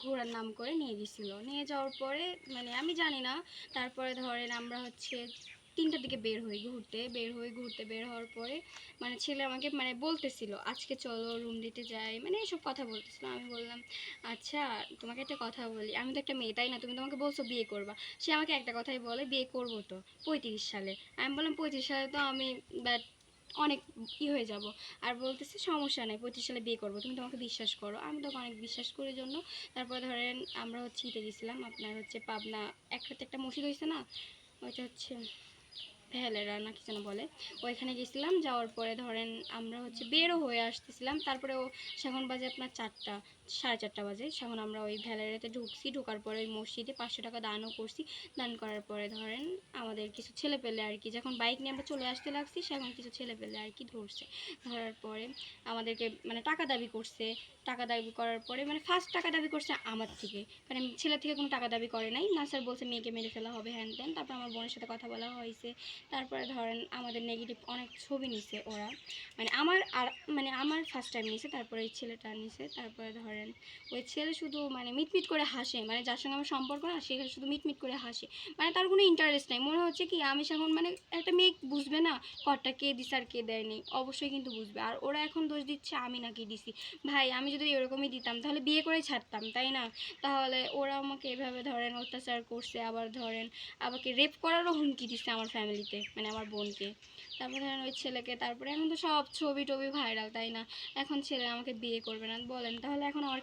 ঘোরার নাম করে নিয়ে গেছিল। নিয়ে যাওয়ার পরে মানে আমি জানি না, তারপরে ধরেন আমরা হচ্ছে 3টার দিকে বের হওয়ার পরে মানে ছেলে আমাকে মানে বলতেছিল আজকে চলো রুম ডেটে যাই, মানে এসব কথা বলতেছিল। আমি বললাম আচ্ছা তোমাকে একটা কথা বলি, আমি তো একটা মেয়ে তাই না, তুমি তোমাকে বলছো বিয়ে করবা। সে আমাকে একটা কথাই বলে বিয়ে করবো তো 35 সালে। আমি বললাম 35 সালে তো আমি অনেক হয়ে যাব। আর বলতেছে সমস্যা নেই 35 সালে বিয়ে করবো, তুমি তোমাকে বিশ্বাস করো। আমি তোকে অনেক বিশ্বাস করার জন্য তারপরে ধরেন আমরা হচ্ছে ইতে গেছিলাম আপনার হচ্ছে পাবনা, একটা মসজিদ হয়েছে না, ওইটা হচ্ছে ভ্যালেরা না কি যেন বলে, ওইখানে গেছিলাম। যাওয়ার পরে ধরেন আমরা হচ্ছে বেরও হয়ে আসতেছিলাম, তারপরে ও সেখন বাজে আপনার 4টা, 4:30 বাজে। সেখন আমরা ওই ভ্যালেরাতে ঢুকছি, ঢোকার পরে ওই মসজিদে 500 টাকা দানও করছি। দান করার পরে ধরেন আমাদের কিছু ছেলে পেলে আর কি, যখন বাইক নিয়ে আমরা চলে আসতে লাগছি সেখন কিছু ছেলে পেলে আর কি ধরছে। ধরার পরে আমাদেরকে মানে টাকা দাবি করছে। টাকা দাবি করার পরে মানে ফার্স্ট টাকা দাবি করছে আমার থেকে, মানে ছেলে থেকে কোনো টাকা দাবি করে নাই। না স্যার বলছে মেয়েকে মেরে ফেলা হবে হ্যান ত্যান। তারপর আমার বোনের সাথে কথা বলা হয়েছে। তারপরে ধরেন আমাদের নেগেটিভ অনেক ছবি নিছে ওরা, মানে আমার ফার্স্ট টাইম নিছে, তারপরে ওই ছেলেটা নিছে। তারপরে ধরেন ওই ছেলে শুধু মানে মিটমিট করে হাসে, মানে যার সঙ্গে আমার সম্পর্ক না সে শুধু মিটমিট করে হাসে, মানে তার কোনো ইন্টারেস্ট নাই। মনে হচ্ছে কি আমি সেখন মানে একটা মেয়ে বুঝবে না করটা কে দিছে আর কে দেয়নি, অবশ্যই কিন্তু বুঝবে। আর ওরা এখন দোষ দিচ্ছে আমি নাকি দিছি। ভাই আমি যদি এরকমই দিতাম তাহলে বিয়ে করেই ছাড়তাম তাই না? তাহলে ওরা আমাকে এভাবে ধরেন অত্যাচার করছে, আবার ধরেন আমাকে রেপ করারও হুমকি দিচ্ছে আমার ফ্যামিলিতে, মানে আমার বোনকে। তারপরে ধরেন ওই ছেলেকে, তারপরে এখন তো সব ছবি টবি ভাইরাল তাই না? এখন ছেলে আমাকে বিয়ে করবে না বলেন, তাহলে এখন